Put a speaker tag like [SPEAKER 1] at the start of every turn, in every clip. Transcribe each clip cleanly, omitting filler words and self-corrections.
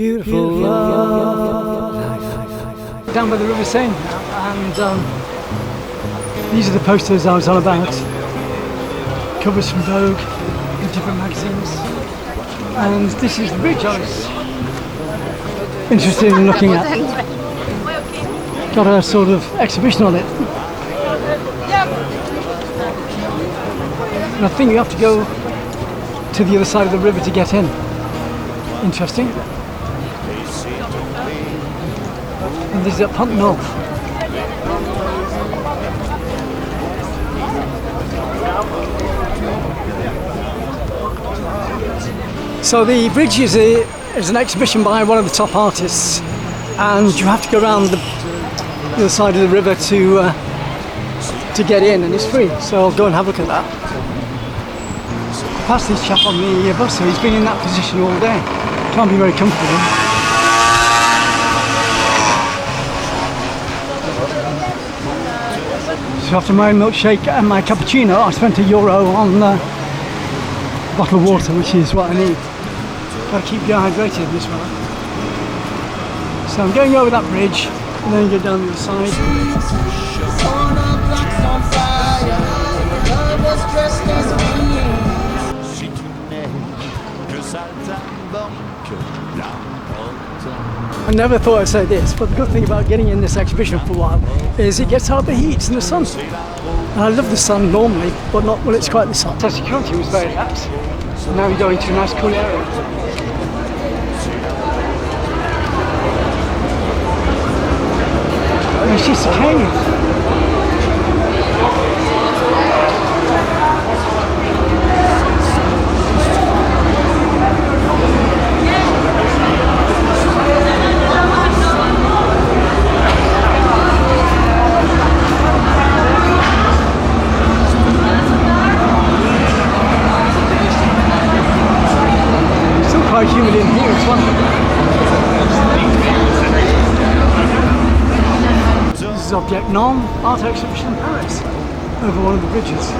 [SPEAKER 1] beautiful life.
[SPEAKER 2] Down by the River Seine, and these are the posters I was on about. Covers from Vogue and different magazines. And this is the bridge I was interested in looking at. Got a sort of exhibition on it. And I think you have to go to the other side of the river to get in. Interesting. And this is at Pont Neuf. So the bridge is an exhibition by one of the top artists, and you have to go around the other side of the river to get in, and it's free. So I'll go and have a look at that. I passed this chap on the bus, so he's been in that position all day. Can't be very comfortable. So after my milkshake and my cappuccino, I spent €1 on a bottle of water, which is what I need. Got to keep dehydrated in this weather. So I'm going over that bridge and then go down the other side. I never thought I'd say this, but the good thing about getting in this exhibition for a while is it gets out the heat and the sun. And I love the sun normally, but not when it's quite this hot. So security was very lax. So now we go into a nice cool area. And it's just a cave. Quite humid in here as well. This is Object Non, art exhibition in Paris, over one of the bridges.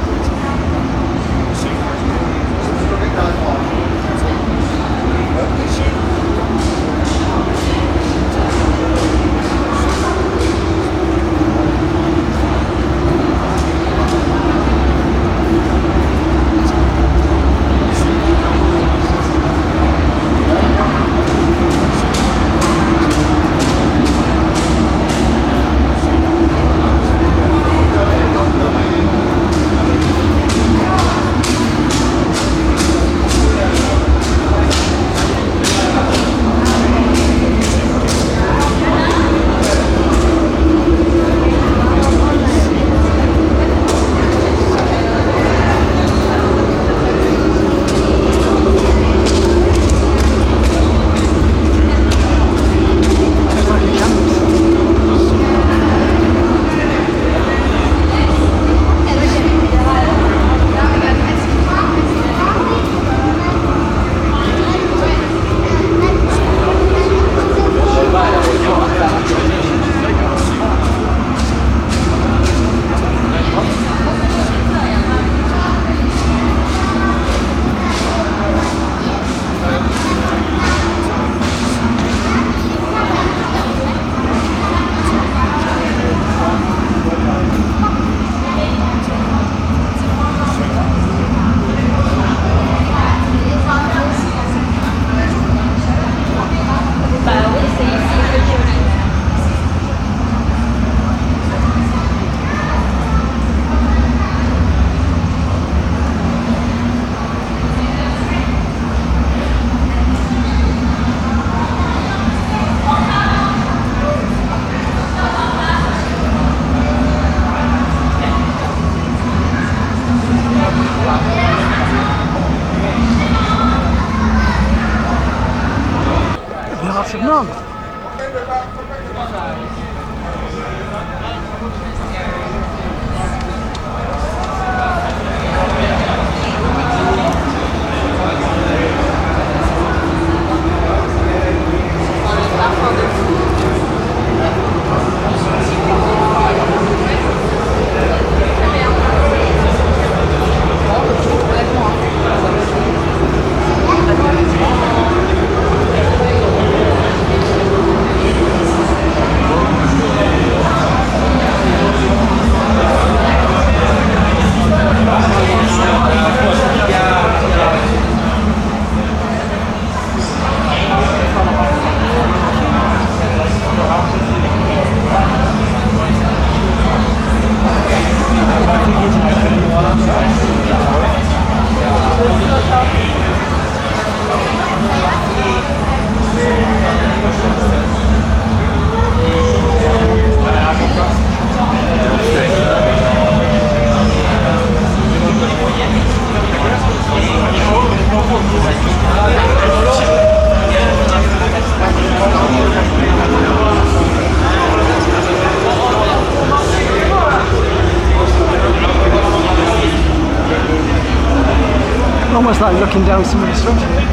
[SPEAKER 2] outside looking down some of the structure here.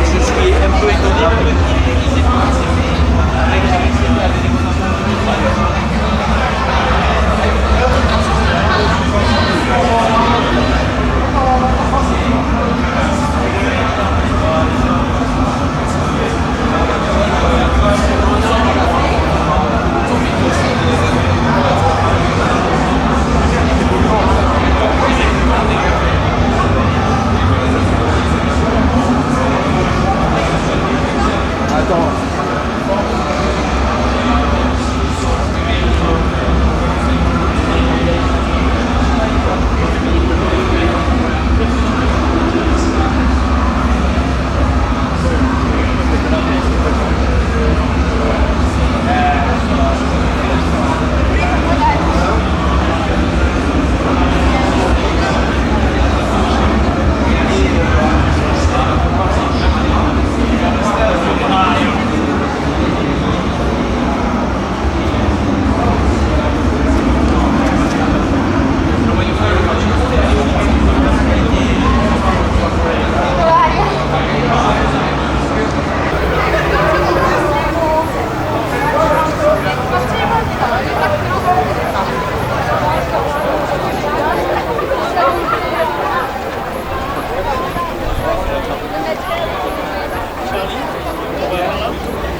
[SPEAKER 3] C'est ce qui est un peu étonnant.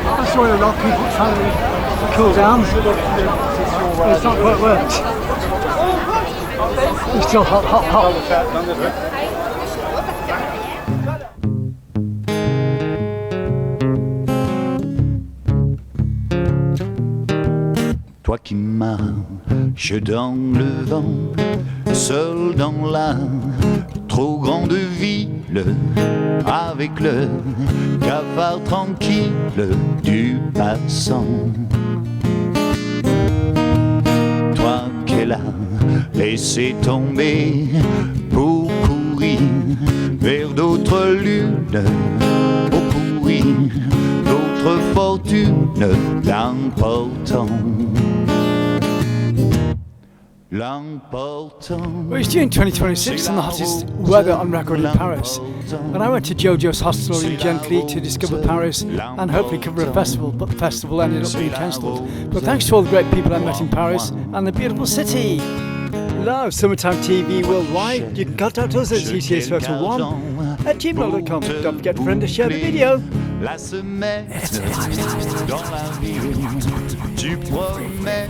[SPEAKER 2] I saw a lot of people trying to cool down. It's not quite worked. It's still hot, hot, hot.
[SPEAKER 4] Toi qui marches dans le vent, seul dans la trop grande ville, avec le cafard tranquille du passant. Toi qu'elle a laissé tomber pour courir vers d'autres lunes, pour courir d'autres fortunes, l'important.
[SPEAKER 2] Well, it's June 2026 and the hottest weather on record in Paris. And I went to Jojo's hostel in Gently to discover Paris and hopefully cover a festival, but the festival ended up being cancelled. But thanks to all the great people I met in Paris and the beautiful city. Love Summertime TV Worldwide. You can contact us at ctsphoto1@gmail.com. Don't forget to friend and share the video.
[SPEAKER 4] La semaine dans la ville, tu promets.